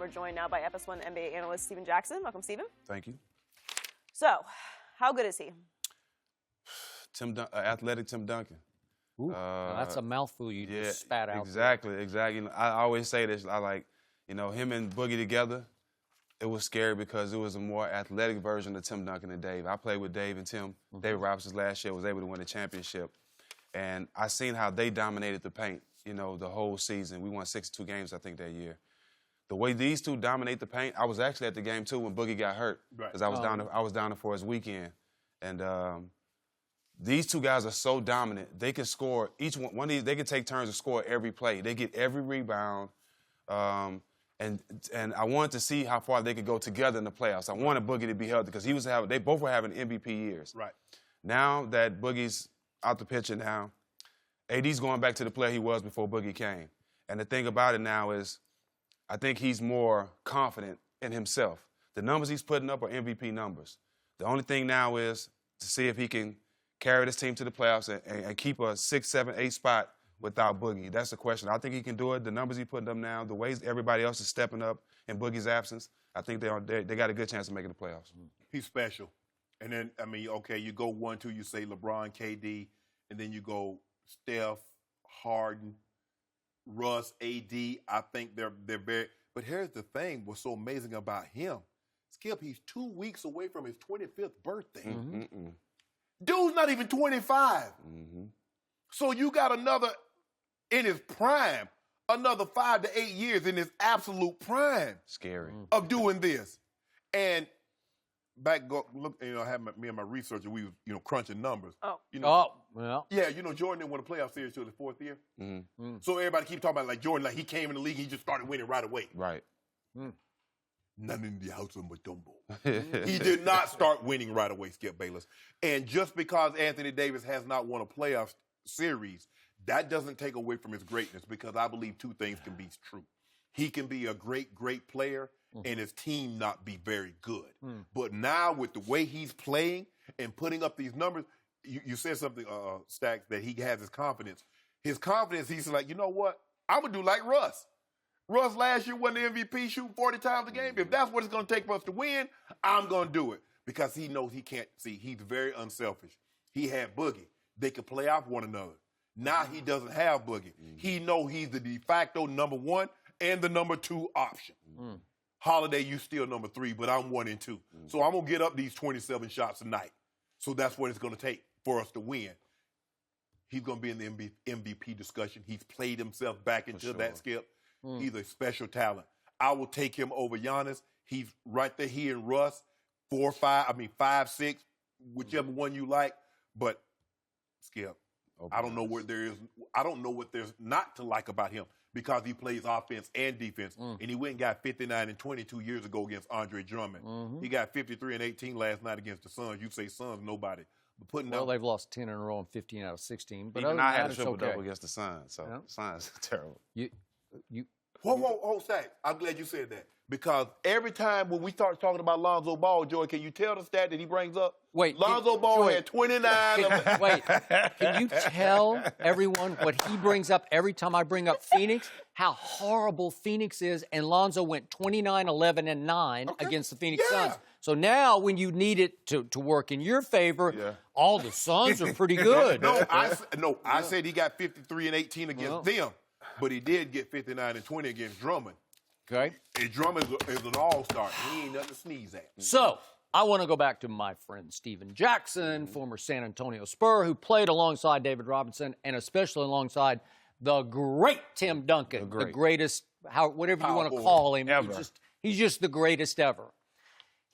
we're joined now by FS1 NBA analyst Stephen Jackson. Welcome, Stephen. Thank you. So, how good is he? Athletic Tim Duncan. Ooh, now that's a mouthful you just spat out. Exactly. You know, I always say this. I like, you know, him and Boogie together. It was scary because it was a more athletic version of Tim Duncan and Dave. I played with Dave and Tim. David Robinson's last year was able to win a championship. And I seen how they dominated the paint, you know, the whole season. We won 62 games, I think, that year. The way these two dominate the paint, I was actually at the game, too, when Boogie got hurt. Because I was down there for his weekend. And these two guys are so dominant. They can score. Each one of these, they can take turns to score every play. They get every rebound. And I wanted to see how far they could go together in the playoffs. I wanted Boogie to be healthy because they both were having MVP years. Right. Now that Boogie's out the picture now, AD's going back to the player he was before Boogie came. And the thing about it now is I think he's more confident in himself. The numbers he's putting up are MVP numbers. The only thing now is to see if he can carry this team to the playoffs and keep a 6, 7, 8 spot without Boogie. That's the question. I think he can do it. The numbers he's putting up now, the ways everybody else is stepping up in Boogie's absence, I think they got a good chance of making the playoffs. He's special. And then, I mean, okay, you go 1, 2, you say LeBron, KD, and then you go Steph, Harden, Russ, AD. I think they're very – but here's the thing what's so amazing about him. Skip, he's 2 weeks away from his 25th birthday. Dude's not even 25. So you got another, in his prime, another 5 to 8 years in his absolute prime. Scary. Of doing this. And look, you know, I had me and my researcher, we was, you know, crunching numbers. You know, yeah, you know, Jordan didn't win a playoff series till his 4th year. So everybody keep talking about, like, Jordan, like, he came in the league, he just started winning right away. Right. None in the house of Matumbo. He did not start winning right away, Skip Bayless. And just because Anthony Davis has not won a playoff series, that doesn't take away from his greatness, because I believe 2 things can be true. He can be a great, great player and his team not be very good. But now with the way he's playing and putting up these numbers, you said something, Stacks, that he has his confidence. His confidence, he's like, you know what? I'm going to do like Russ. Russ last year won the MVP, shooting 40 times a game. If that's what it's going to take for us to win, I'm going to do it. Because he knows he can't see. He's very unselfish. He had Boogie. They could play off one another. Now he doesn't have Boogie. He knows he's the de facto number 1 and the number 2 option. Holiday, you still number 3, but I'm 1 and 2. So I'm going to get up these 27 shots a night. So that's what it's going to take for us to win. He's going to be in the MVP discussion. He's played himself back into that, Skip. He's a special talent. I will take him over Giannis. He's right there. He and Russ, 5, 6, whichever one you like. But Skip, I don't know what there is. I don't know what there's not to like about him, because he plays offense and defense. And he went and got 59 and 22 years ago against Andre Drummond. He got 53 and 18 last night against the Suns. You say Suns, nobody. But well, they've lost 10 in a row and 15 out of 16. But even I had a triple-double against the Suns, so Suns terrible. Whoa, Stack. I'm glad you said that. Because every time when we start talking about Lonzo Ball, Joy, can you tell the stat that he brings up? Wait. Lonzo Ball had 29. Can you tell everyone what he brings up every time I bring up Phoenix? How horrible Phoenix is, and Lonzo went 29, 11, and 9 against the Phoenix Suns. So now when you need it to work in your favor, all the Suns are pretty good. I said he got 53 and 18 against them. But he did get 59 and 20 against Drummond. Okay. And Drummond is an all-star. He ain't nothing to sneeze at. So I want to go back to my friend Stephen Jackson, former San Antonio Spur, who played alongside David Robinson and especially alongside the great Tim Duncan, the greatest, whatever you want to call him. Ever. He's just the greatest ever.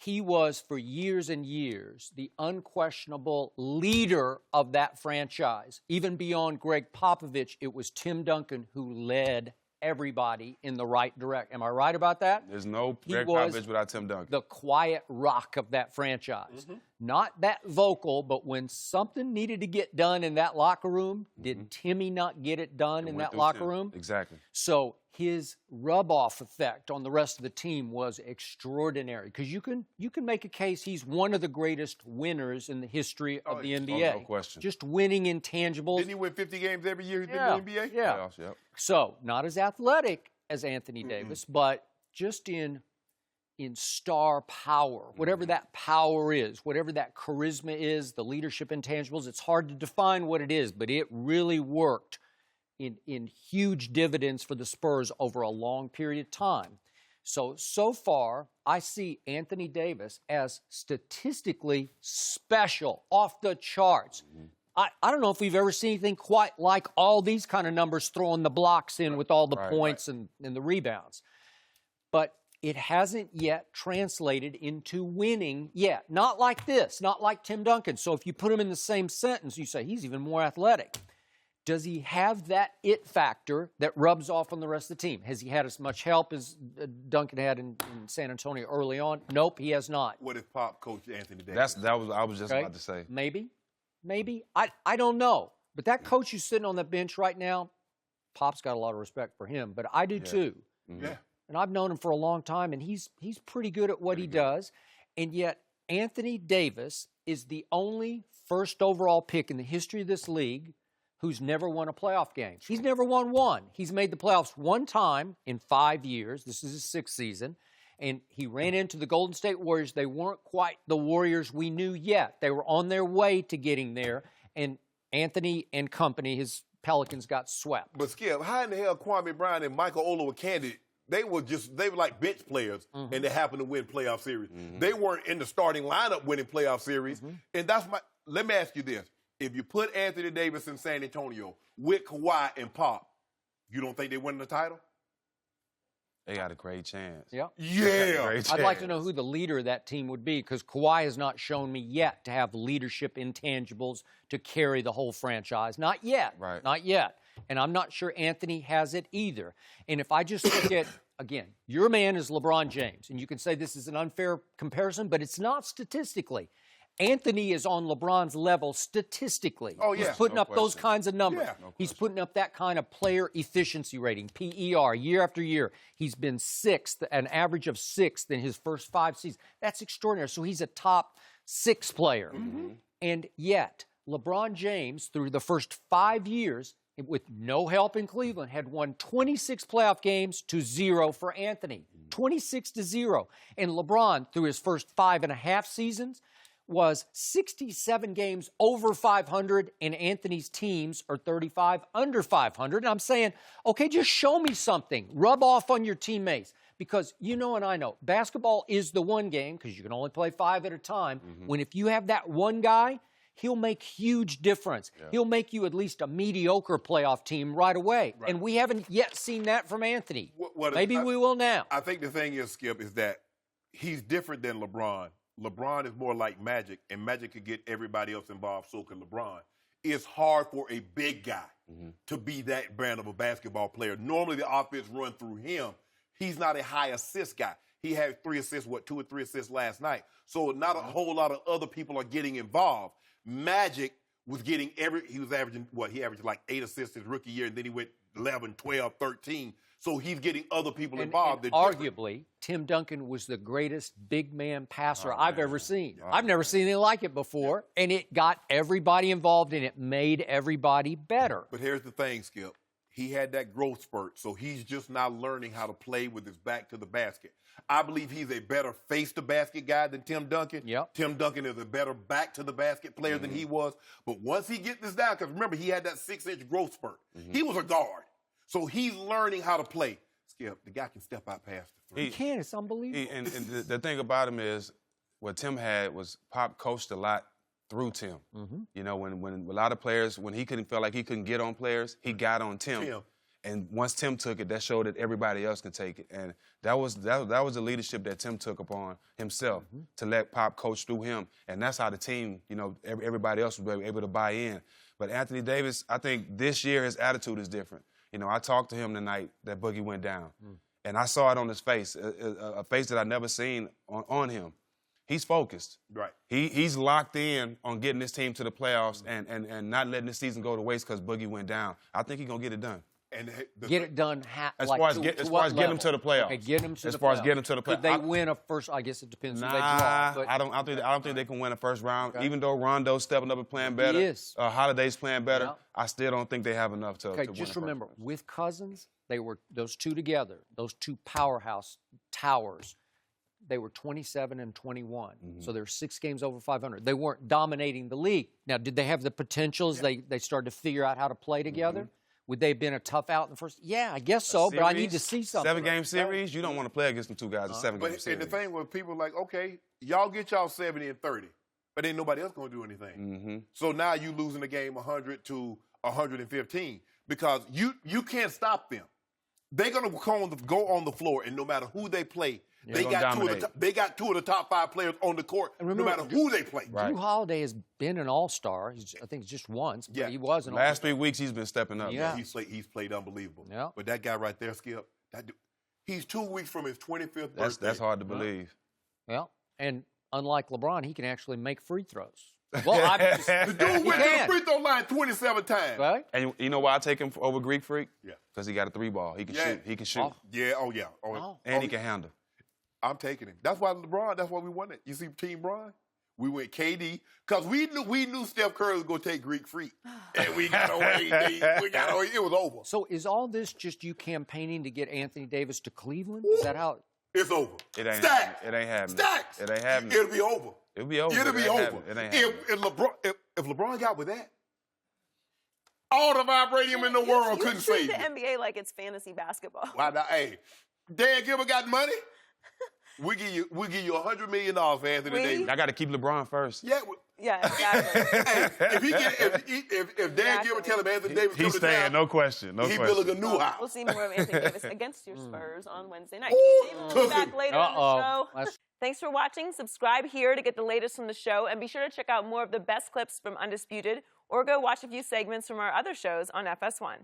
He was, for years and years, the unquestionable leader of that franchise. Even beyond Greg Popovich, it was Tim Duncan who led everybody in the right direction. Am I right about that? There's no Greg Popovich without Tim Duncan. The quiet rock of that franchise. Not that vocal, but when something needed to get done in that locker room, did Timmy not get it done in that locker room? Exactly. So his rub-off effect on the rest of the team was extraordinary, because you can make a case he's one of the greatest winners in the history of the NBA. No question. Just winning intangibles. Didn't he win 50 games every year he's been in the NBA? Yeah. Playoffs, So not as athletic as Anthony Davis, but just in star power, whatever that power is, whatever that charisma is, the leadership intangibles. It's hard to define what it is, but it really worked in huge dividends for the Spurs over a long period of time. So far, I see Anthony Davis as statistically special, off the charts. I don't know if we've ever seen anything quite like all these kind of numbers, throwing the blocks in with all the points and the rebounds. But it hasn't yet translated into winning yet. Not like this, not like Tim Duncan. So if you put him in the same sentence, you say he's even more athletic. Does he have that it factor that rubs off on the rest of the team? Has he had as much help as Duncan had in San Antonio early on? Nope, he has not. What if Pop coach Anthony Davis? I was just about to say. Maybe. I don't know. But that coach who's sitting on that bench right now, Pop's got a lot of respect for him, but I do too. Yeah. And I've known him for a long time, and he's pretty good at what he does. And yet, Anthony Davis is the only first overall pick in the history of this league who's never won a playoff game. He's never won one. He's made the playoffs one time in 5 years. This is his 6th season. And he ran into the Golden State Warriors. They weren't quite the Warriors we knew yet. They were on their way to getting there. And Anthony and company, his Pelicans, got swept. But Skip, how in the hell Kwame Brown and Michael Olowokandi, they were like bench players, and they happened to win playoff series. They weren't in the starting lineup winning playoff series. And let me ask you this. If you put Anthony Davis in San Antonio with Kawhi and Pop, you don't think they win the title? They got a great chance. Yeah. I'd like to know who the leader of that team would be, because Kawhi has not shown me yet to have leadership intangibles to carry the whole franchise. Not yet. Right. Not yet. And I'm not sure Anthony has it either. And if I just look at, again, your man is LeBron James, and you can say this is an unfair comparison, but it's not statistically. Anthony is on LeBron's level statistically. Oh, yeah. He's putting No up those question. kinds of numbers. Yeah. No He's question. putting up that kind of player efficiency rating, PER, year after year. He's been 6th, an average of 6th in his first 5 seasons. That's extraordinary. So he's a top 6 player. And yet, LeBron James, through the first 5 years, with no help in Cleveland, had won 26 playoff games to 0 for Anthony. 26-0. And LeBron, through his first 5.5 seasons, was 67 games over 500, and Anthony's teams are 35 under 500. And I'm saying, okay, just show me something. Rub off on your teammates. Because you know and I know, basketball is the one game, because you can only play 5 at a time, when if you have that one guy, he'll make huge difference. Yeah. He'll make you at least a mediocre playoff team right away. Right. And we haven't yet seen that from Anthony. Maybe we will now. I think the thing is, Skip, is that he's different than LeBron. LeBron is more like Magic, and Magic could get everybody else involved, so can LeBron. It's hard for a big guy to be that brand of a basketball player. Normally, the offense run through him. He's not a high assist guy. He had 3 assists, 2 or 3 assists last night. So not a whole lot of other people are getting involved. Magic was getting he was averaging, he averaged like 8 assists his rookie year, and then he went 11, 12, 13. So he's getting other people involved. And arguably, Tim Duncan was the greatest big man passer I've ever seen. I've never seen anything like it before, and it got everybody involved, and it made everybody better. But here's the thing, Skip. He had that growth spurt, so he's just now learning how to play with his back to the basket. I believe he's a better face-to-basket guy than Tim Duncan. Yep. Tim Duncan is a better back-to-the-basket player than he was. But once he gets this down, because remember, he had that 6-inch growth spurt. He was a guard. So he's learning how to play. Skip, the guy can step out past the 3. He can. It's unbelievable. And the thing about him is what Tim had was Pop coached a lot through Tim. You know, when a lot of players, when he couldn't feel like he couldn't get on players, he got on Tim. And once Tim took it, that showed that everybody else can take it. And that was the leadership that Tim took upon himself to let Pop coach through him. And that's how the team, you know, everybody else was able to buy in. But Anthony Davis, I think this year his attitude is different. You know, I talked to him the night that Boogie went down. And I saw it on his face, a face that I'd never seen on him. He's focused. Right. He's locked in on getting this team to the playoffs and not letting the season go to waste because Boogie went down. I think he's going to get it done. And get it done as far as getting them to the playoffs. Okay, get them to as the far playoffs. as getting them to the playoffs. Could they win a first? I guess it depends. Nah, who they draw, but I don't think they can win a first round. Okay. Even though Rondo's stepping up and playing better, He is. Holiday's playing better. Yeah. I still don't think they have enough to. Okay, to just win remember, with Cousins, they were those two together, those two powerhouse towers, they were 27 and 21. So they're 6 games over 500. They weren't dominating the league. Now, did they have the potentials? They started to figure out how to play together? Would they have been a tough out in the first? Yeah, I guess so, but I need to see something. 7-game series, you don't want to play against them two guys in 7-game series. And the thing was, people like, okay, y'all get y'all 70 and 30, but ain't nobody else going to do anything. So now you losing the game 100 to 115 because you can't stop them. They're going to go on the floor, and no matter who they play, they got two of the top 5 players on the court, no matter who they play. Drew Holiday has been an all-star. I think it's just once, but he was an all-star. Last 3 weeks, he's been stepping up. Yeah. He's played unbelievable. Yeah. But that guy right there, Skip, he's 2 weeks from his 25th birthday. That's hard to believe. Well, and unlike LeBron, he can actually make free throws. Well, the dude went to the free throw line 27 times. Right? And you know why I take him over Greek Freak? Yeah. Because he got a 3-ball. He can shoot. He can shoot. Oh. Yeah, And he can handle. I'm taking him. That's why we won it. You see Team Bron? We went KD because we knew Steph Curry was going to take Greek Freak. And we got away. It was over. So is all this just you campaigning to get Anthony Davis to Cleveland? Is that how? It's over. It ain't Stacks. It ain't happening. Stacks. It ain't happening. It'll be over. It'll be over. It'll be over. It ain't happening. If LeBron got with that, all the vibranium in the world couldn't save the you. NBA like it's fantasy basketball. Why not? Hey, Dan Gilbert got money. We give you $100 million for Anthony Davis. I got to keep LeBron first. Yeah. Yeah, exactly. Hey, if Dan Gilbert tell him Anthony Davis He's staying, no question. he's building a new house. We'll see more of Anthony Davis against your Spurs on Wednesday night. We'll be back later on the show. Thanks for watching. Subscribe here to get the latest from the show, and be sure to check out more of the best clips from Undisputed, or go watch a few segments from our other shows on FS1.